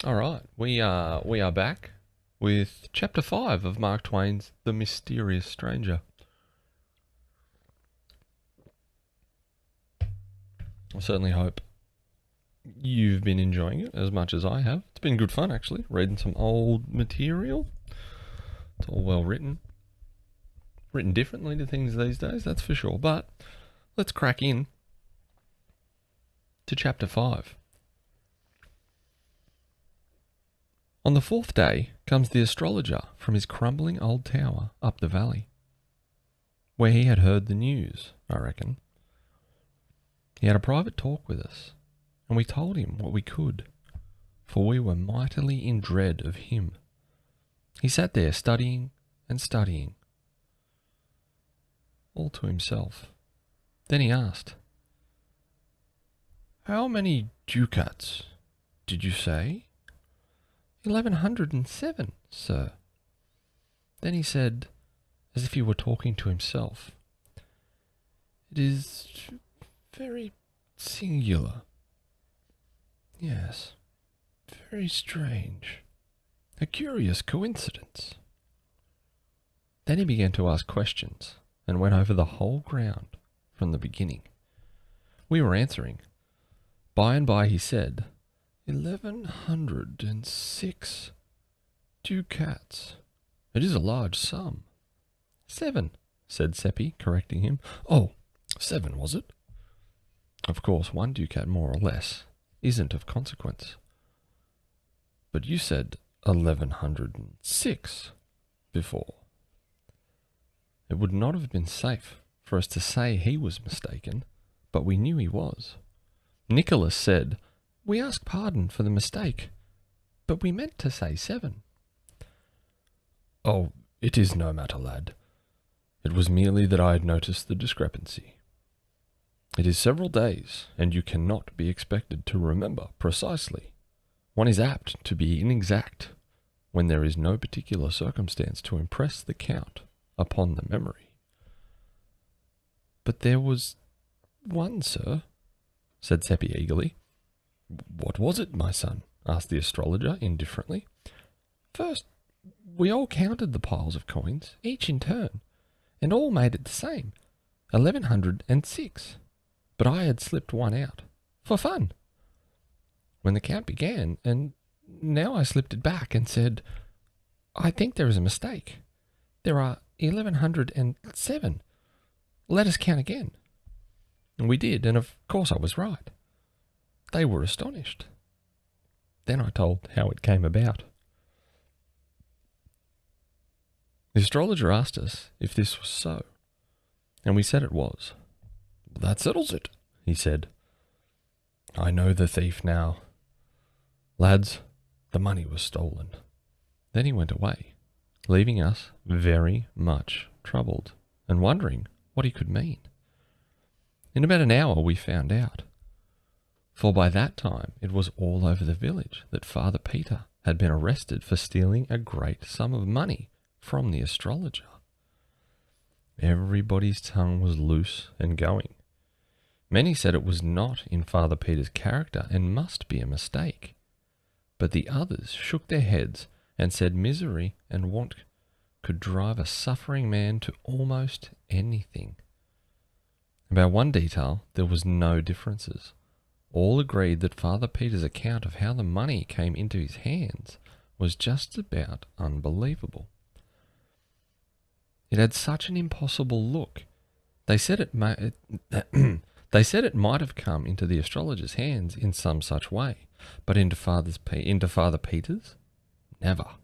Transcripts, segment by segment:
All right, we are back with chapter 5 of Mark Twain's The Mysterious Stranger. I certainly hope you've been enjoying it as much as I have. It's been good fun, actually, reading some old material. It's all well written. Written differently to things these days, that's for sure. But let's crack in to chapter 5. On the 4th day comes the astrologer from his crumbling old tower up the valley, where he had heard the news, I reckon. He had a private talk with us, and we told him what we could, for we were mightily in dread of him. He sat there studying and studying, all to himself. Then he asked, "How many ducats did you say?" 1107, sir. Then he said, as if he were talking to himself, "It is very singular. Yes, very strange. A curious coincidence." Then he began to ask questions and went over the whole ground from the beginning. We were answering. By and by he said, 1106 ducats. It is a large sum. 7, said Seppi, correcting him. Oh, 7, was it? Of course, 1 ducat more or less isn't of consequence. But you said 1106 before. It would not have been safe for us to say he was mistaken, but we knew he was. Nicholas said, "We ask pardon for the mistake, but we meant to say 7. "Oh, it is no matter, lad. It was merely that I had noticed the discrepancy. It is several days, and you cannot be expected to remember precisely. One is apt to be inexact when there is no particular circumstance to impress the count upon the memory." "But there was one, sir," said Seppi eagerly. "What was it, my son?" asked the astrologer indifferently. "First, we all counted the piles of coins, each in turn, and all made it the same, 1106. But I had slipped one out, for fun, when the count began, and now I slipped it back and said, 'I think there is a mistake. There are 1107. Let us count again.' And we did, and of course I was right. They were astonished. Then I told how it came about." The astrologer asked us if this was so, and we said it was. "That settles it," he said. "I know the thief now. Lads, the money was stolen." Then he went away, leaving us very much troubled and wondering what he could mean. In about an hour we found out, for by that time it was all over the village that Father Peter had been arrested for stealing a great sum of money from the astrologer. Everybody's tongue was loose and going. Many said it was not in Father Peter's character and must be a mistake. But the others shook their heads and said misery and want could drive a suffering man to almost anything. About one detail there was no differences. All agreed that Father Peter's account of how the money came into his hands was just about unbelievable. It had such an impossible look. They said it might have come into the astrologer's hands in some such way, but into Father Peter's? Never.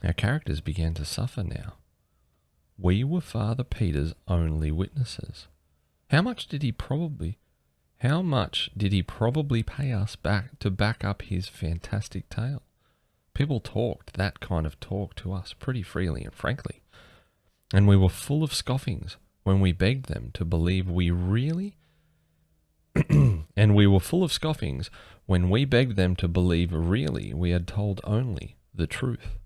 Our characters began to suffer now. We were Father Peter's only witnesses. How much did he probably pay us back to back up his fantastic tale? People talked that kind of talk to us pretty freely and frankly, and we were full of scoffings when we begged them to believe we really we had told only the truth.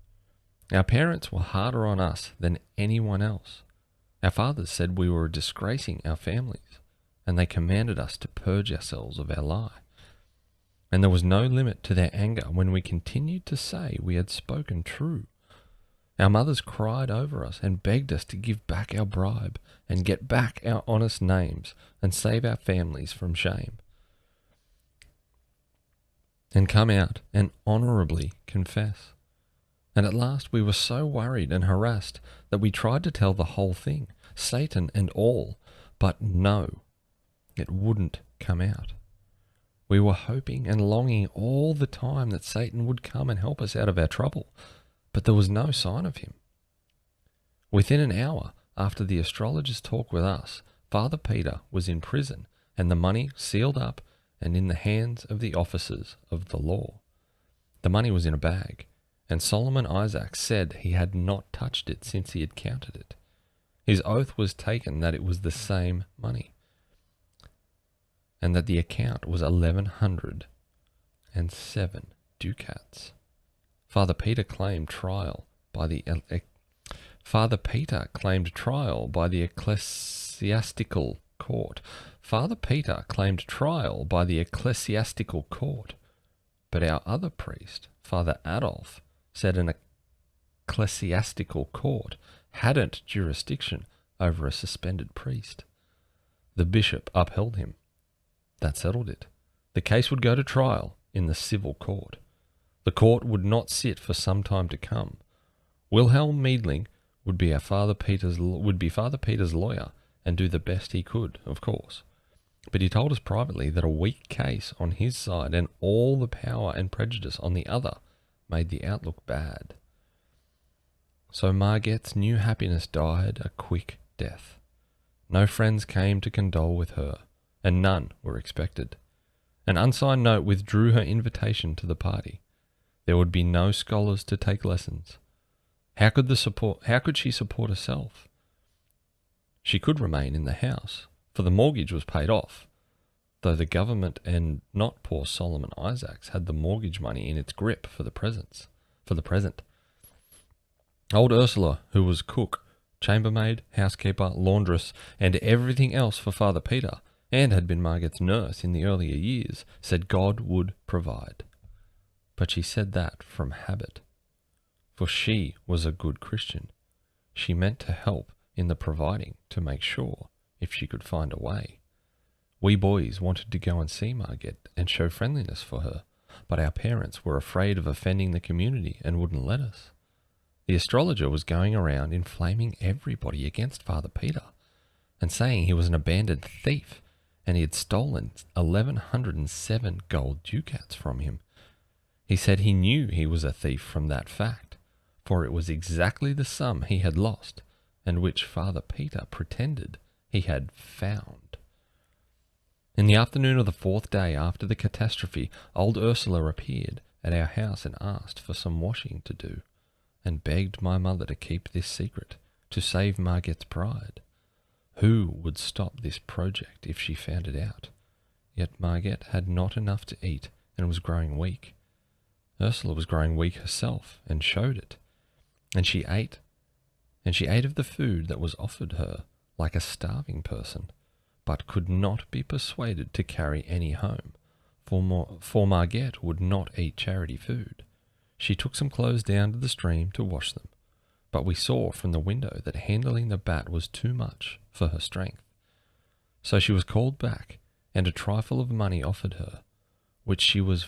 Our parents were harder on us than anyone else. Our fathers said we were disgracing our families, and they commanded us to purge ourselves of our lie. and there was no limit to their anger when we continued to say we had spoken true. Our mothers cried over us and begged us to give back our bribe and get back our honest names and save our families from shame, and come out and honourably confess. And at last we were so worried and harassed that we tried to tell the whole thing, Satan and all, but no, it wouldn't come out. We were hoping and longing all the time that Satan would come and help us out of our trouble, but there was no sign of him. Within an hour after the astrologer's talk with us, Father Peter was in prison and the money sealed up and in the hands of the officers of the law. The money was in a bag, and Solomon Isaac said he had not touched it since he had counted it. His oath was taken that it was the same money, and that the account was 1,107 ducats. Father Peter claimed trial by the ecclesiastical court. Father Peter claimed trial by the ecclesiastical court, but our other priest, Father Adolf, said an ecclesiastical court hadn't jurisdiction over a suspended priest. The bishop upheld him. That settled it. The case would go to trial in the civil court. The court would not sit for some time to come. Wilhelm Meidling would be Father Peter's lawyer and do the best he could, of course. But he told us privately that a weak case on his side and all the power and prejudice on the other made the outlook bad. So Margette's new happiness died a quick death. No friends came to condole with her, and none were expected. An unsigned note withdrew her invitation to the party. There would be no scholars to take lessons. How could she support herself? She could remain in the house, for the mortgage was paid off, though the government and not poor Solomon Isaacs had the mortgage money in its grip for the present. Old Ursula, who was cook, chambermaid, housekeeper, laundress, and everything else for Father Peter, and had been Margette's nurse in the earlier years, said God would provide. But she said that from habit, for she was a good Christian. She meant to help in the providing to make sure, if she could find a way. We boys wanted to go and see Margette and show friendliness for her, but our parents were afraid of offending the community and wouldn't let us. The astrologer was going around inflaming everybody against Father Peter and saying he was an abandoned thief and he had stolen 1,107 gold ducats from him. He said he knew he was a thief from that fact, for it was exactly the sum he had lost and which Father Peter pretended he had found. In the afternoon of the 4th day after the catastrophe, old Ursula appeared at our house and asked for some washing to do, and begged my mother to keep this secret, to save Margette's pride. Who would stop this project if she found it out? Yet Margette had not enough to eat and was growing weak. Ursula was growing weak herself and showed it, and she ate of the food that was offered her like a starving person, but could not be persuaded to carry any home, for Margette would not eat charity food. She took some clothes down to the stream to wash them, but we saw from the window that handling the bat was too much for her strength. So she was called back, and a trifle of money offered her, which she was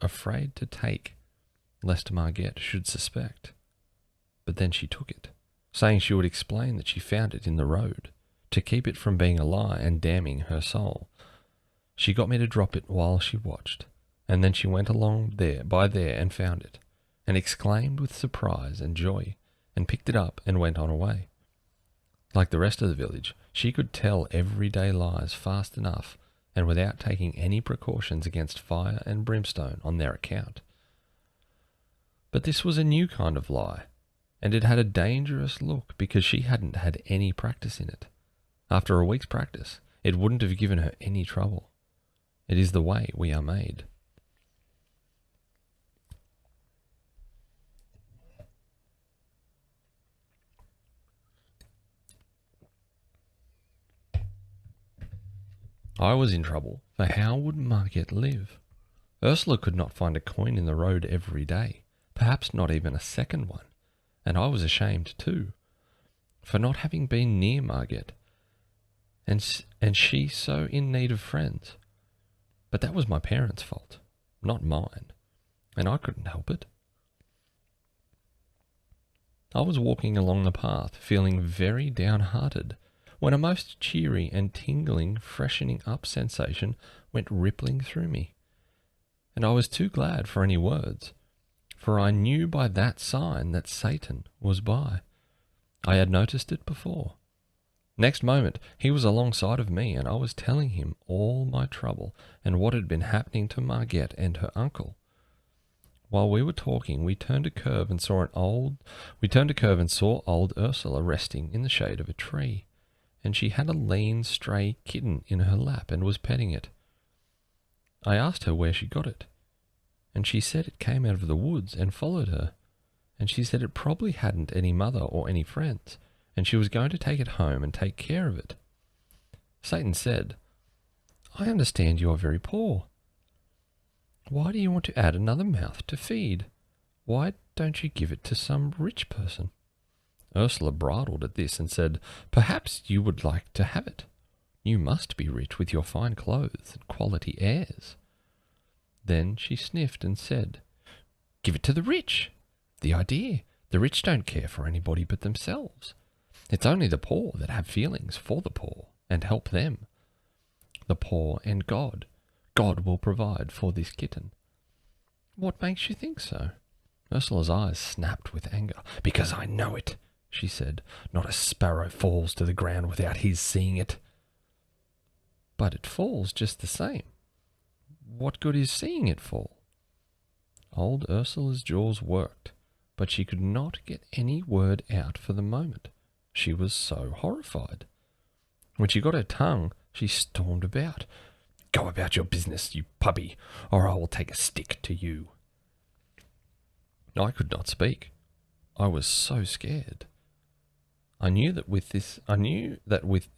afraid to take, lest Margette should suspect. But then she took it, saying she would explain that she found it in the road, to keep it from being a lie and damning her soul. She got me to drop it while she watched, and then she went along by there and found it, and exclaimed with surprise and joy, and picked it up and went on her way. Like the rest of the village, she could tell everyday lies fast enough and without taking any precautions against fire and brimstone on their account. But this was a new kind of lie, and it had a dangerous look because she hadn't had any practice in it. After a week's practice, it wouldn't have given her any trouble. It is the way we are made. I was in trouble, for how would Margette live? Ursula could not find a coin in the road every day, perhaps not even a second one, and I was ashamed too, for not having been near Margate, and she so in need of friends. But that was my parents' fault, not mine, and I couldn't help it. I was walking along the path, feeling very downhearted, when a most cheery and tingling, freshening up sensation went rippling through me. And I was too glad for any words, for I knew by that sign that Satan was by. I had noticed it before. Next moment he was alongside of me, and I was telling him all my trouble and what had been happening to Margate and her uncle. While we were talking, we turned a curve and saw old Ursula resting in the shade of a tree, and she had a lean, stray kitten in her lap and was petting it. I asked her where she got it, and she said it came out of the woods and followed her, and she said it probably hadn't any mother or any friends, and she was going to take it home and take care of it. Satan said, "I understand you are very poor. Why do you want to add another mouth to feed? Why don't you give it to some rich person?" Ursula bridled at this and said, "Perhaps you would like to have it. You must be rich with your fine clothes and quality airs." Then she sniffed and said, "Give it to the rich. The idea! The rich don't care for anybody but themselves. It's only the poor that have feelings for the poor and help them. The poor and God. God will provide for this kitten." "What makes you think so?" Ursula's eyes snapped with anger. "Because I know it," she said. "Not a sparrow falls to the ground without his seeing it." "But it falls just the same. What good is seeing it fall?" Old Ursula's jaws worked, but she could not get any word out for the moment. She was so horrified. When she got her tongue, she stormed about. "Go about your business, you puppy, or I will take a stick to you." I could not speak. I was so scared. I knew that with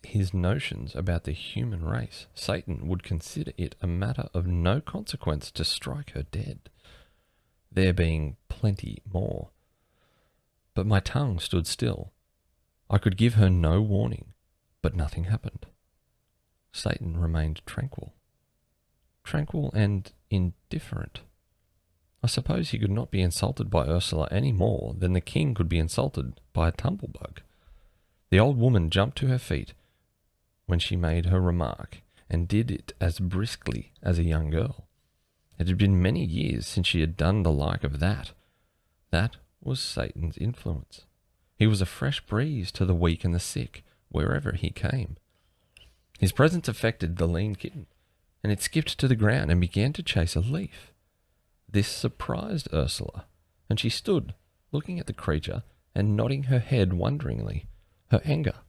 his notions about the human race, Satan would consider it a matter of no consequence to strike her dead, there being plenty more. But my tongue stood still. I could give her no warning, but nothing happened. Satan remained tranquil and indifferent. I suppose he could not be insulted by Ursula any more than the king could be insulted by a tumblebug. The old woman jumped to her feet when she made her remark, and did it as briskly as a young girl. It had been many years since she had done the like of that. That was Satan's influence. He was a fresh breeze to the weak and the sick, wherever he came. His presence affected the lean kitten, and it skipped to the ground and began to chase a leaf. This surprised Ursula, and she stood, looking at the creature and nodding her head wonderingly, her anger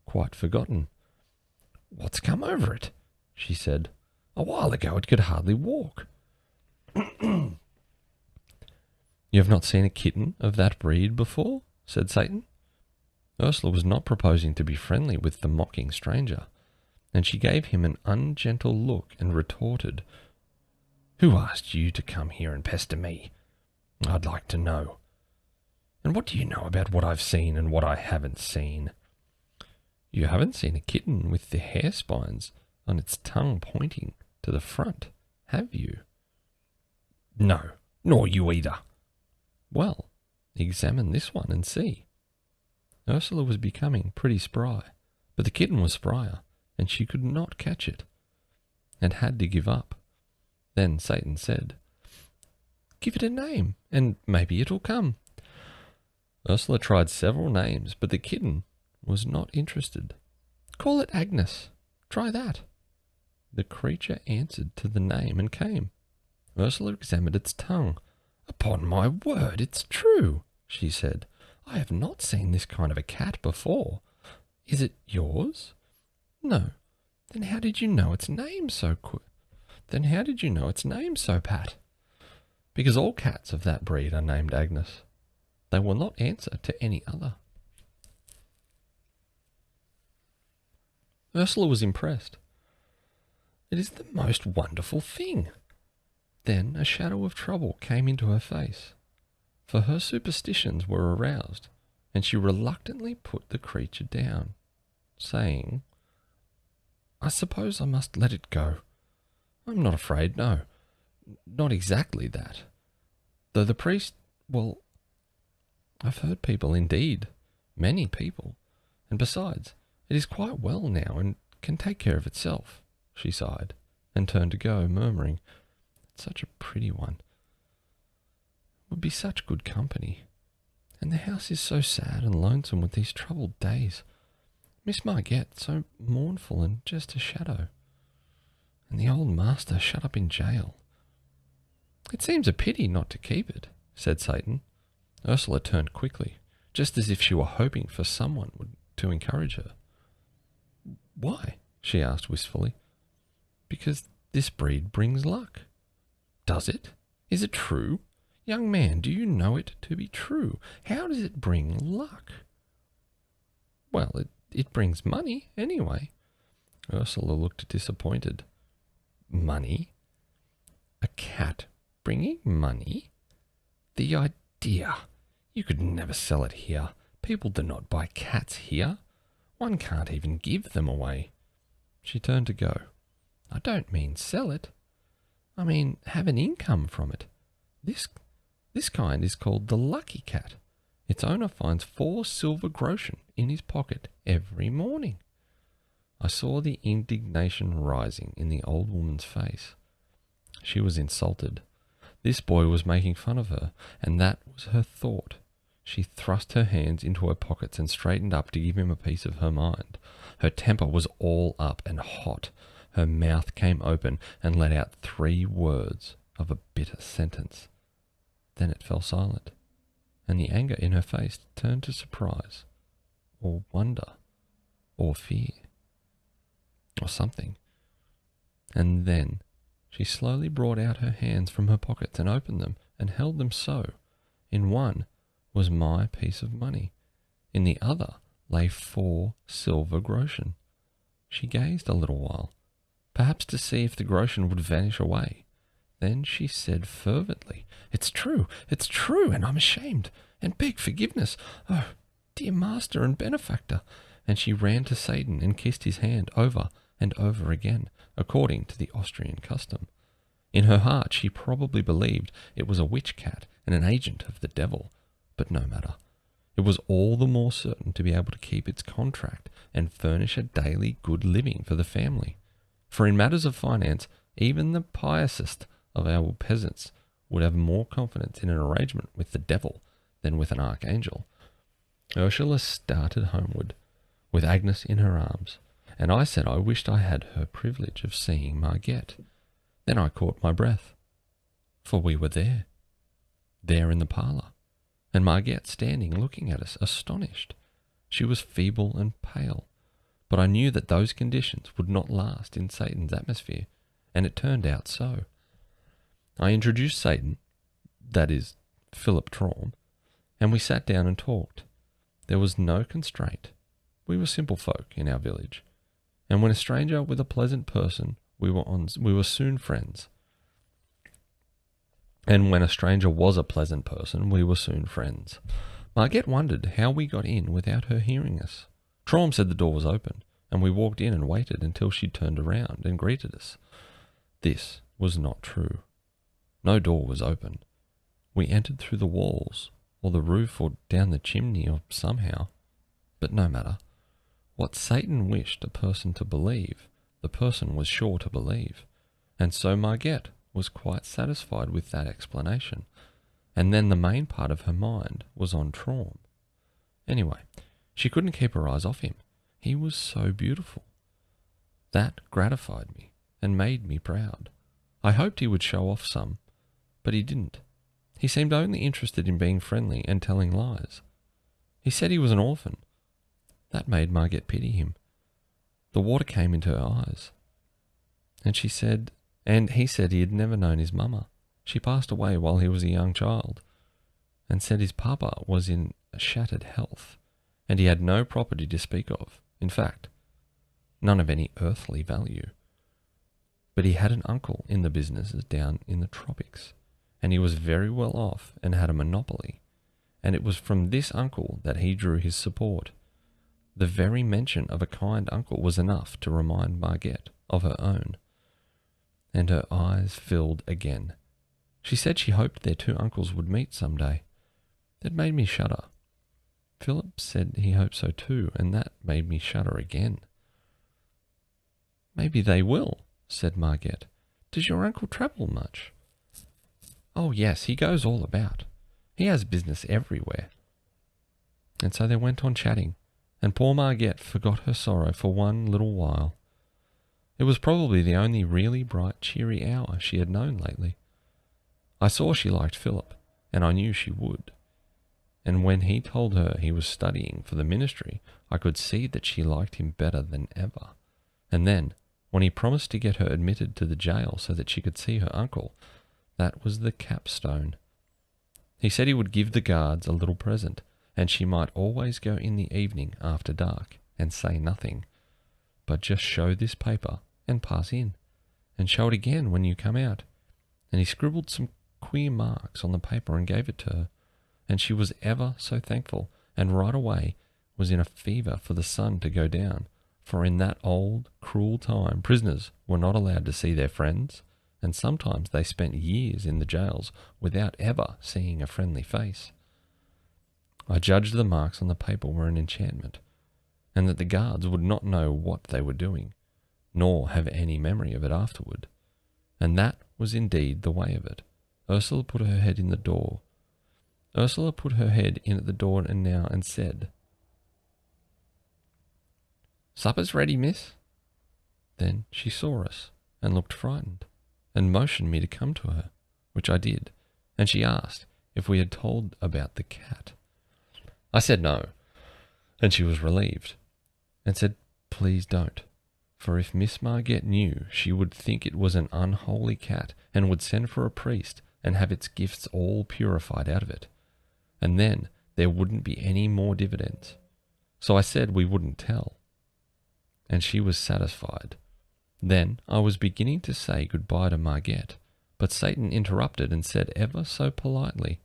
quite forgotten. "What's come over it?" she said. "A while ago it could hardly walk." "You have not seen a kitten of that breed before?" said Satan. Ursula was not proposing to be friendly with the mocking stranger, and she gave him an ungentle look and retorted, "Who asked you to come here and pester me? I'd like to know. And what do you know about what I've seen and what I haven't seen?" "You haven't seen a kitten with the hair spines on its tongue pointing to the front, have you?" "No, nor you either." "Well, examine this one and see." Ursula was becoming pretty spry, but the kitten was sprier, and she could not catch it, and had to give up. Then Satan said, "Give it a name, and maybe it'll come." Ursula tried several names, but the kitten was not interested. "Call it Agnes. Try that." The creature answered to the name and came. Ursula examined its tongue. "Upon my word, it's true," she said. "I have not seen this kind of a cat before. Is it yours?" "No." "Then how did you know its name so pat?" "Because all cats of that breed are named Agnes. They will not answer to any other." Ursula was impressed. "It is the most wonderful thing. Then a shadow of trouble came into her face, for her superstitions were aroused, and she reluctantly put the creature down, saying, "I suppose I must let it go. I'm not afraid, no, not exactly that. Though the priest, well, I've heard people indeed, many people, and besides, it is quite well now and can take care of itself," she sighed, and turned to go, murmuring, "It's such a pretty one. Would be such good company. And the house is so sad and lonesome with these troubled days. Miss Margette so mournful and just a shadow. And the old master shut up in jail. It seems a pity not to keep it," said Satan. Ursula turned quickly, just as if she were hoping for someone to encourage her. "Why?" she asked wistfully. "Because this breed brings luck." "Does it? Is it true? Young man, do you know it to be true? How does it bring luck?" "Well, it brings money, anyway." Ursula looked disappointed. "Money? A cat bringing money? The idea! You could never sell it here. People do not buy cats here. One can't even give them away." She turned to go. "I don't mean sell it. I mean have an income from it. This kind is called the lucky cat. Its owner finds 4 silver groschen in his pocket every morning." I saw the indignation rising in the old woman's face. She was insulted. This boy was making fun of her, and that was her thought. She thrust her hands into her pockets and straightened up to give him a piece of her mind. Her temper was all up and hot. Her mouth came open and let out 3 words of a bitter sentence. Then it fell silent, and the anger in her face turned to surprise, or wonder, or fear, or something. And then she slowly brought out her hands from her pockets and opened them and held them so. In one was my piece of money. In the other lay 4 silver groschen. She gazed a little while, perhaps to see if the groschen would vanish away. Then she said fervently, it's true, and I'm ashamed, and beg forgiveness. Oh, dear master and benefactor." And she ran to Satan and kissed his hand over and over again, according to the Austrian custom. In her heart she probably believed it was a witch cat and an agent of the devil, but no matter. It was all the more certain to be able to keep its contract and furnish a daily good living for the family. For in matters of finance, even the piousest of our peasants would have more confidence in an arrangement with the devil than with an archangel. Ursula started homeward, with Agnes in her arms, and I said I wished I had her privilege of seeing Margette. Then I caught my breath, for we were there in the parlour, and Margette standing looking at us, astonished. She was feeble and pale, but I knew that those conditions would not last in Satan's atmosphere, and it turned out so. I introduced Satan, that is, Philip Traum, and we sat down and talked. There was no constraint. We were simple folk in our village, and when a stranger with a pleasant person, we were soon friends. And when a stranger was a pleasant person, we were soon friends. Margette wondered how we got in without her hearing us. Traum said the door was open, and we walked in and waited until she turned around and greeted us. This was not true. No door was open. We entered through the walls, or the roof, or down the chimney, or somehow. But no matter. What Satan wished a person to believe, the person was sure to believe. And so Margette was quite satisfied with that explanation. And then the main part of her mind was on Traum. Anyway, she couldn't keep her eyes off him. He was so beautiful. That gratified me and made me proud. I hoped he would show off some, but he didn't. He seemed only interested in being friendly and telling lies. He said he was an orphan. That made Margette pity him. The water came into her eyes. And he said he had never known his mama. She passed away while he was a young child, and said his papa was in shattered health, and he had no property to speak of. In fact, none of any earthly value. but he had an uncle in the businesses down in the tropics, and he was very well off and had a monopoly, and it was from this uncle that he drew his support. The very mention of a kind uncle was enough to remind Margette of her own, and her eyes filled again. She said she hoped their two uncles would meet some day. It made me shudder. Philip said he hoped so too, and that made me shudder again. Maybe they will, said Margette. Does your uncle travel much? Oh yes, he goes all about. He has business everywhere. And so they went on chatting, and poor Margette forgot her sorrow for one little while. It was probably the only really bright, cheery hour she had known lately. I saw she liked Philip, and I knew she would. And when he told her he was studying for the ministry, I could see that she liked him better than ever. And then, when he promised to get her admitted to the jail so that she could see her uncle, that was the capstone. He said he would give the guards a little present, and she might always go in the evening after dark and say nothing, but just show this paper and pass in, and show it again when you come out. And he scribbled some queer marks on the paper and gave it to her, and she was ever so thankful, and right away was in a fever for the sun to go down, for in that old, cruel time prisoners were not allowed to see their friends, and sometimes they spent years in the jails without ever seeing a friendly face. I judged the marks on the paper were an enchantment, and that the guards would not know what they were doing, nor have any memory of it afterward. And that was indeed the way of it. Ursula put her head in at the door and now and said, "Supper's ready, miss." Then she saw us and looked frightened, and motioned me to come to her, which I did, and she asked if we had told about the cat. I said no, and she was relieved, and said, "Please don't, for if Miss Margette knew, she would think it was an unholy cat, and would send for a priest and have its gifts all purified out of it, and then there wouldn't be any more dividends." So I said we wouldn't tell, and she was satisfied. Then I was beginning to say goodbye to Margette, but Satan interrupted and said ever so politely,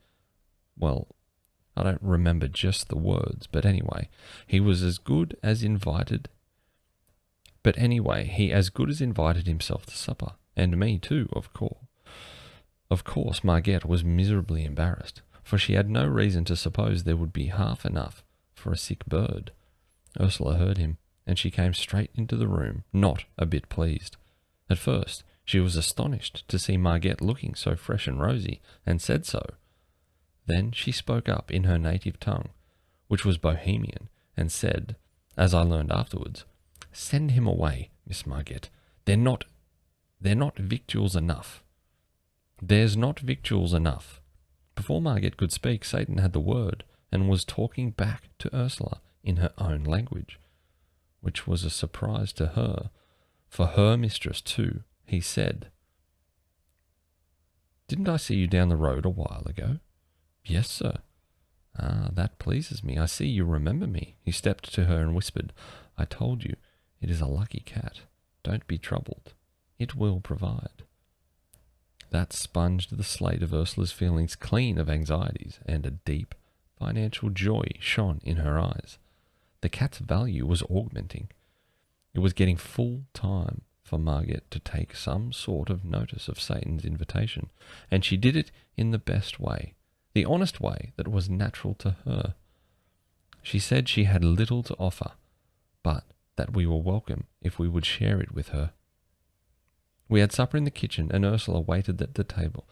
well, I don't remember just the words, but anyway, he as good as invited himself to supper, and me too, of course. Of course, Margette was miserably embarrassed, for she had no reason to suppose there would be half enough for a sick bird. Ursula heard him, and she came straight into the room, not a bit pleased. At first, she was astonished to see Margette looking so fresh and rosy, and said so. Then she spoke up in her native tongue, which was Bohemian, and said, as I learned afterwards, "Send him away, Miss Margette. They're not victuals enough. There's not victuals enough." Before Margette could speak, Satan had the word, and was talking back to Ursula in her own language, which was a surprise to her, for her mistress too. He said, "Didn't I see you down the road a while ago?" "Yes, sir." "Ah, that pleases me. I see you remember me." He stepped to her and whispered, "I told you, it is a lucky cat. Don't be troubled. It will provide." That sponged the slate of Ursula's feelings clean of anxieties, and a deep financial joy shone in her eyes. The cat's value was augmenting. It was getting full time for Margette to take some sort of notice of Satan's invitation, and she did it in the best way, the honest way that was natural to her. She said she had little to offer, but that we were welcome if we would share it with her. We had supper in the kitchen, and Ursula waited at the table.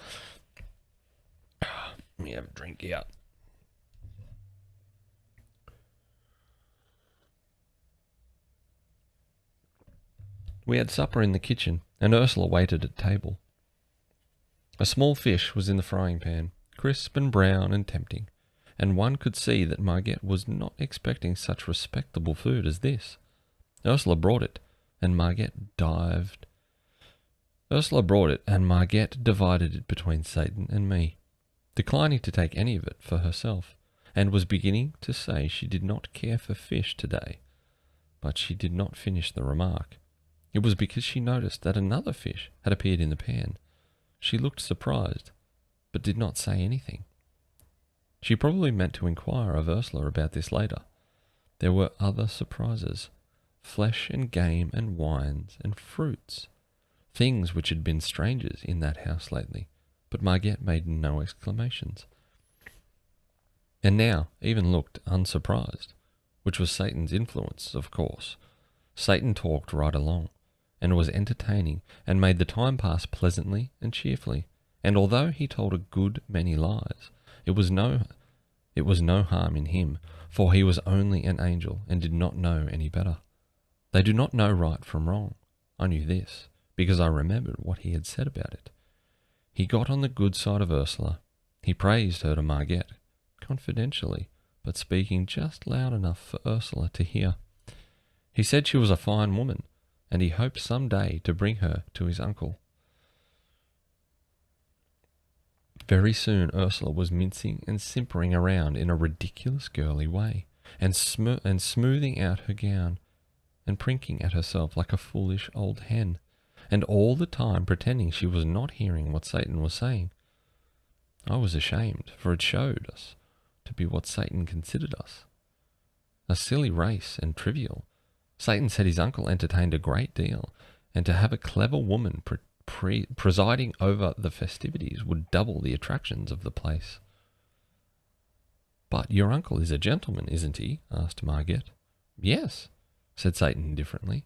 Let me have a drink here. We had supper in the kitchen, and Ursula waited at table. A small fish was in the frying pan, crisp and brown and tempting, and one could see that Margette was not expecting such respectable food as this. Ursula brought it, and Margette divided it between Satan and me, declining to take any of it for herself, and was beginning to say she did not care for fish today, but she did not finish the remark. It was because she noticed that another fish had appeared in the pan. She looked surprised, but did not say anything. She probably meant to inquire of Ursula about this later. There were other surprises, flesh and game and wines and fruits, things which had been strangers in that house lately, but Margette made no exclamations. And now even looked unsurprised, which was Satan's influence, of course. Satan talked right along, and was entertaining, and made the time pass pleasantly and cheerfully, and although he told a good many lies, it was no harm in him, for he was only an angel and did not know any better. They do not know right from wrong. I knew this, because I remembered what he had said about it. He got on the good side of Ursula. He praised her to Margette, confidentially, but speaking just loud enough for Ursula to hear. He said she was a fine woman, and he hoped some day to bring her to his uncle. Very soon Ursula was mincing and simpering around in a ridiculous girly way, and smoothing out her gown, and prinking at herself like a foolish old hen, and all the time pretending she was not hearing what Satan was saying. I was ashamed, for it showed us to be what Satan considered us. A silly race and trivial. Satan said his uncle entertained a great deal, and to have a clever woman presiding over the festivities would double the attractions of the place. "But your uncle is a gentleman, isn't he?" asked Margette. "Yes," said Satan indifferently.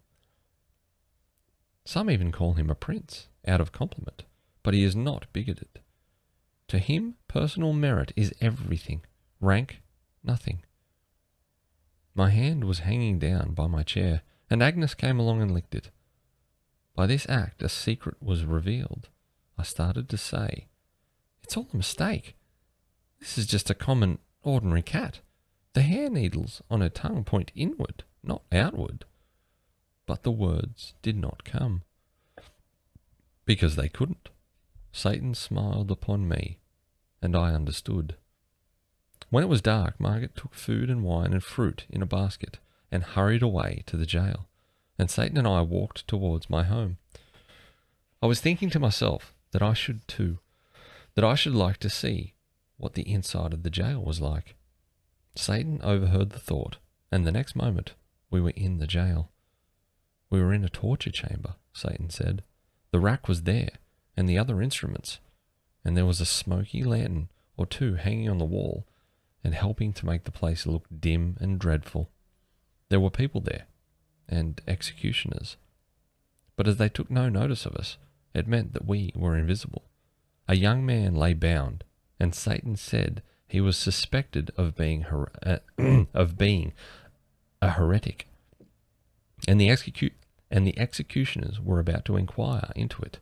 "Some even call him a prince, out of compliment, but he is not bigoted. To him, personal merit is everything, rank, nothing." My hand was hanging down by my chair, and Agnes came along and licked it. By this act, a secret was revealed. I started to say, "It's all a mistake. This is just a common, ordinary cat. The hair needles on her tongue point inward, not outward." But the words did not come, because they couldn't. Satan smiled upon me, and I understood. When it was dark, Margaret took food and wine and fruit in a basket and hurried away to the jail, and Satan and I walked towards my home. I was thinking to myself that I should like to see what the inside of the jail was like. Satan overheard the thought, and the next moment we were in the jail. "We were in a torture chamber," Satan said. "The rack was there, and the other instruments, and there was a smoky lantern or two hanging on the wall and helping to make the place look dim and dreadful. There were people there, and executioners. But as they took no notice of us, it meant that we were invisible. A young man lay bound, and Satan said he was suspected of being a heretic, and the executioners were about to inquire into it.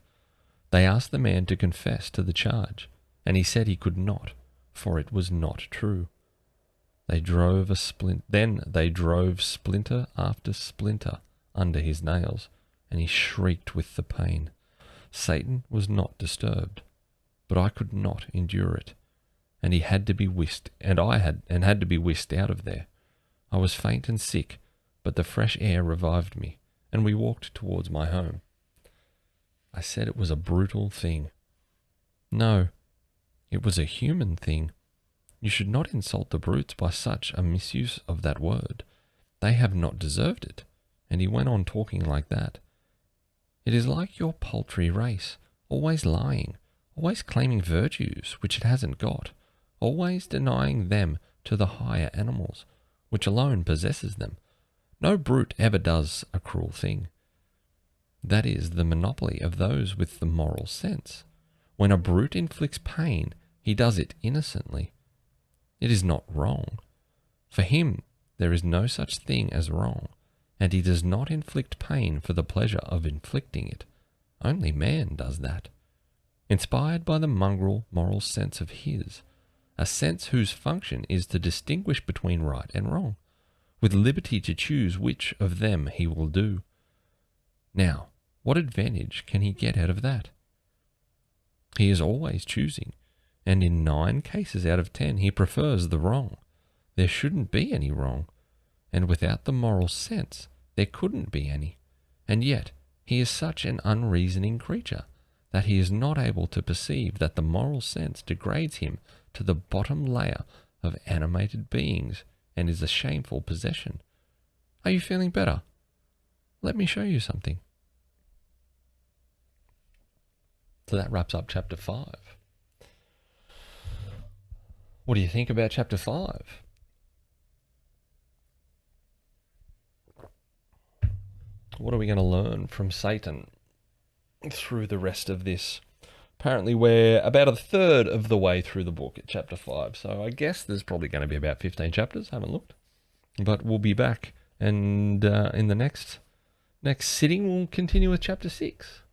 They asked the man to confess to the charge, and he said he could not, for it was not true. Then they drove splinter after splinter under his nails, and he shrieked with the pain. Satan was not disturbed, but I could not endure it, and he had to be whisked, and I had to be whisked out of there. I was faint and sick, but the fresh air revived me, and we walked towards my home. I said it was a brutal thing. No, it was a human thing. You should not insult the brutes by such a misuse of that word. They have not deserved it. And he went on talking like that. "It is like your paltry race, always lying, always claiming virtues which it hasn't got, always denying them to the higher animals, which alone possesses them. No brute ever does a cruel thing. That is the monopoly of those with the moral sense. When a brute inflicts pain, he does it innocently. It is not wrong. For him, there is no such thing as wrong, and he does not inflict pain for the pleasure of inflicting it. Only man does that. Inspired by the mongrel moral sense of his, a sense whose function is to distinguish between right and wrong, with liberty to choose which of them he will do. Now, what advantage can he get out of that? He is always choosing, and in 9 cases out of 10 he prefers the wrong. There shouldn't be any wrong, and without the moral sense there couldn't be any, and yet He is such an unreasoning creature that he is not able to perceive that the moral sense degrades him to the bottom layer of animated beings and is a shameful possession. Are you feeling better? Let me show you something. So that wraps up chapter 5. What do you think about chapter 5? What are we going to learn from Satan through the rest of this? Apparently we're about a third of the way through the book at chapter 5, so I guess there's probably going to be about 15 chapters. Haven't looked. But we'll be back, and in the next sitting we'll continue with chapter 6.